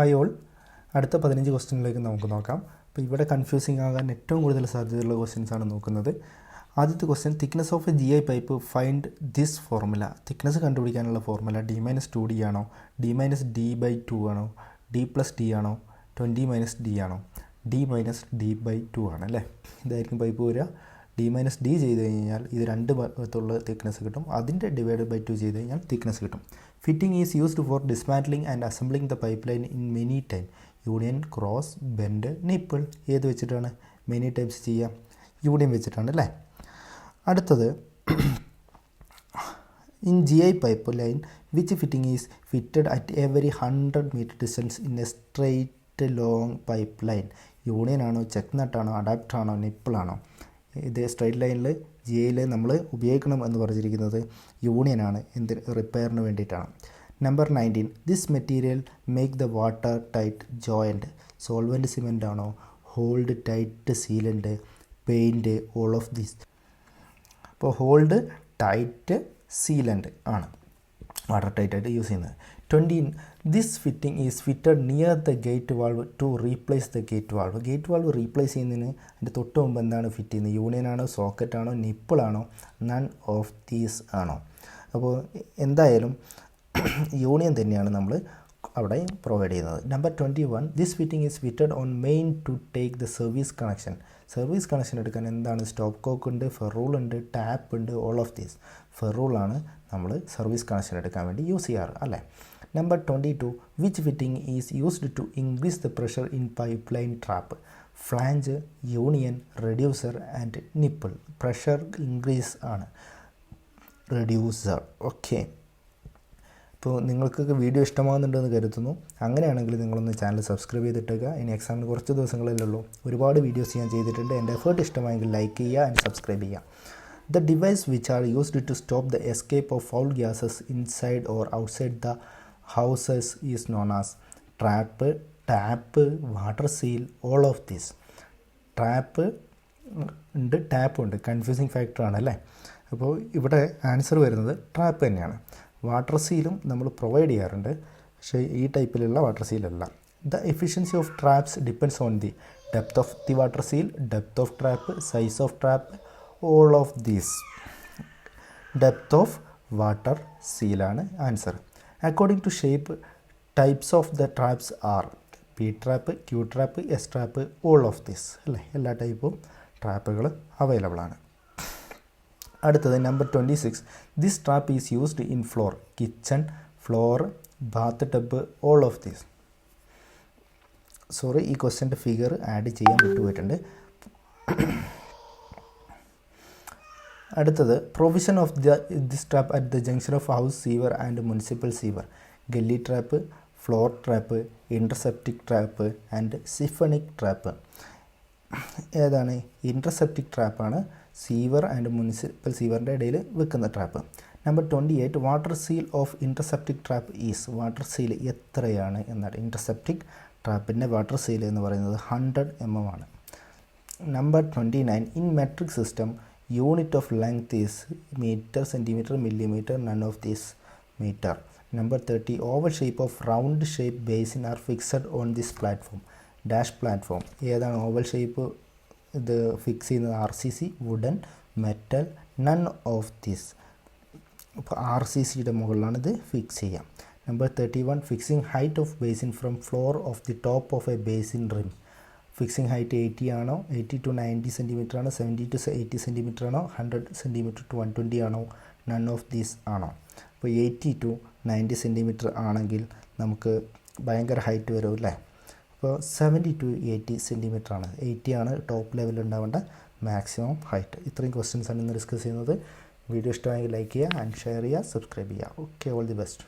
Hi all, അടുത്ത 15 ക്വസ്റ്റ്യനിലേക്ക് നമുക്ക് നോക്കാം. അപ്പോൾ ഇവിടെ കൺഫ്യൂസിങ് ആകാൻ ഏറ്റവും കൂടുതൽ സാധ്യതയുള്ള ക്വസ്റ്റ്യൻസാണ് നോക്കുന്നത്. ആദ്യത്തെ question, thickness of A GI pipe find this formula. Thickness കണ്ടുപിടിക്കാനുള്ള ഫോർമുല D-2D ആണോ, D-D/2 ആണോ, D+D ആണോ, 20-D ആണോ? D-D/2 ആണ് അല്ലേ. ഇതായിരിക്കും പൈപ്പ് വരിക. D-D ചെയ്ത് കഴിഞ്ഞാൽ ഇത് രണ്ട് ഭാഗത്തുള്ള തിക്നെസ് കിട്ടും. അതിൻ്റെ ഡിവൈഡ്/2 ചെയ്ത് കഴിഞ്ഞാൽ തിക്നെസ് കിട്ടും. Fitting is used for dismantling and assembling the pipe line in many time. Union, cross, bend, nipple. ഏത് വെച്ചിട്ടാണ് മെനി ടൈപ്സ് ചെയ്യുക? യൂണിയൻ വെച്ചിട്ടാണ് അല്ലേ. അടുത്തത്, in GI pipe line which fitting is fitted at every 100 metre distance in a straight long pipe line. Union ആണോ, check നട്ടാണോ, adapter ആണോ, നിപ്പിളാണോ? ഇത് സ്ട്രെയിറ്റ് ലൈനിൽ GIയിൽ നമ്മൾ ഉപയോഗിക്കണം എന്ന് പറഞ്ഞിരിക്കുന്നത് യൂണിയനാണ്. റിപ്പയറിന് വേണ്ടിയിട്ടാണ്. Number 19, this material make the water tight joint. Solvent cement ആണോ, hold tight sealant, paint, all of this. അപ്പോൾ ഹോൾഡ് ടൈറ്റ് സീലൻറ്റ് ആണ് വാട്ടർ ടൈറ്റായിട്ട് യൂസ് ചെയ്യുന്നത്. 20, this fitting is fitted near the gate valve to replace the gate valve. Gate valve replace ചെയ്യുന്നതിന് അതിൻ്റെ തൊട്ട് മുമ്പ് എന്താണ് ഫിറ്റ് ചെയ്യുന്നത്? യൂണിയൻ ആണോ, സോക്കറ്റ് ആണോ, നിപ്പിളാണോ, നൺ ഓഫ് ദീസ് ആണോ? അപ്പോൾ എന്തായാലും യൂണിയൻ തന്നെയാണ് നമ്മൾ അവിടെ പ്രൊവൈഡ് ചെയ്യുന്നത്. Number 21, this fitting is fitted on main to take the service connection. Service connection എടുക്കാൻ എന്താണ്? സ്റ്റോപ്പ് കോക്ക് ഉണ്ട്, ഫെറൂൾ ഉണ്ട്, ടാപ്പ് ഉണ്ട്, ഓൾ ഓഫ് ദീസ്. ഫെറൂളാണ് നമ്മൾ സർവീസ് കണക്ഷൻ എടുക്കാൻ വേണ്ടി യൂസ് ചെയ്യാറ് അല്ലേ. Number 22, which fitting is used to increase the pressure in pipeline trap. Flange, union, reducer and nipple. Pressure increase ആണ് റെഡ്യൂസർ. ഓക്കെ, അപ്പോൾ നിങ്ങൾക്കൊക്കെ വീഡിയോ ഇഷ്ടമാകുന്നുണ്ടെന്ന് കരുതുന്നു. അങ്ങനെയാണെങ്കിൽ നിങ്ങളൊന്ന് ചാനൽ സബ്സ്ക്രൈബ് ചെയ്തിട്ടേക്കുക. ഇനി എക്സാമിന് കുറച്ച് ദിവസങ്ങളല്ലേ ഉള്ളൂ. ഒരുപാട് വീഡിയോസ് ഞാൻ ചെയ്തിട്ടുണ്ട്. എൻ്റെ എഫേർട്ട് ഇഷ്ടമായെങ്കിൽ ലൈക്ക് ചെയ്യുക ആൻഡ് സബ്സ്ക്രൈബ് ചെയ്യുക. The device which are used to stop the escape of foul gases inside or outside the houses is known as trap, tap, water seal, all of this. Trap ഉണ്ട്, tap ഉണ്ട്. Confusing factor ആണ് അല്ലേ. അപ്പോൾ ഇവിടെ answer വരുന്നത് trap തന്നെയാണ്. Water സീലും നമ്മൾ provide ചെയ്യാറുണ്ട്, പക്ഷേ ഈ ടൈപ്പിലുള്ള വാട്ടർ സീലല്ല. The efficiency of traps depends on the depth of the water seal, depth of trap, size of trap, all of these. Depth of water seal ആണ് answer. According to shape, types of the traps are P trap, Q trap, S trap, all of this അല്ലേ. എല്ലാ ടൈപ്പും ട്രാപ്പുകൾ available ആണ്. അടുത്തത് number 26, this trap is used in floor, kitchen, floor, bath tub, all of this. Sorry, ഈ ക്വസ്റ്റ്യൻ്റെ figure add ചെയ്യാൻ വിട്ടുപോയിട്ടുണ്ട്. അടുത്തത്, provision of this trap at the junction of house sewer and municipal sewer. Gully trap, floor trap, intercepting trap and siphonic trap. ഏതാണ്? Intercepting ട്രാപ്പാണ് sewer and municipal സീവറിൻ്റെ ഇടയിൽ വെക്കുന്ന trap. Number 28, water seal of intercepting trap is. Water seal എത്രയാണ് എന്നാണ്? ഇൻ്റർസെപ്റ്റിക് ട്രാപ്പിൻ്റെ water seal എന്ന് പറയുന്നത് 100 mm ആണ്. Number 29, in metric system unit of length is meter, centimeter, millimeter, none of this meter. Number 30, oval shape of round shape basin are fixed on this platform. Dash platform. ഏതാണ് oval shape ഇത് fix ചെയ്യുന്നത്? RCC, wooden, metal, none of this. അപ്പോൾ RCCയുടെ മുകളിലാണ് ഇത് fix ചെയ്യാം. Number 31, fixing height of basin from floor of the top of a basin rim. Fixing height 80 ആണോ, 80 to 90 centimetre ആണോ, 70 to 80 സെൻറ്റിമീറ്റർ ആണോ, 100 സെൻറ്റിമീറ്റർ to 120 ആണോ, നൺ ഓഫ് ദീസ് ആണോ? അപ്പോൾ 80 to 90 സെൻറ്റിമീറ്റർ ആണെങ്കിൽ നമുക്ക് ഭയങ്കര ഹൈറ്റ് വരും അല്ലേ. അപ്പോൾ 70 to 80 സെൻറ്റിമീറ്റർ ആണ്. 80 ആണ് ടോപ്പ് ലെവലിൽ ഉണ്ടാവേണ്ട മാക്സിമം ഹൈറ്റ്. ഇത്രയും ക്വസ്റ്റ്യൻസാണ് ഇന്ന് ഡിസ്കസ് ചെയ്യുന്നത്. വീഡിയോ ഇഷ്ടമായെങ്കിൽ ലൈക്ക് ചെയ്യുക ആൻഡ് ഷെയർ ചെയ്യുക, സബ്സ്ക്രൈബ് ചെയ്യുക. Okay, all the best.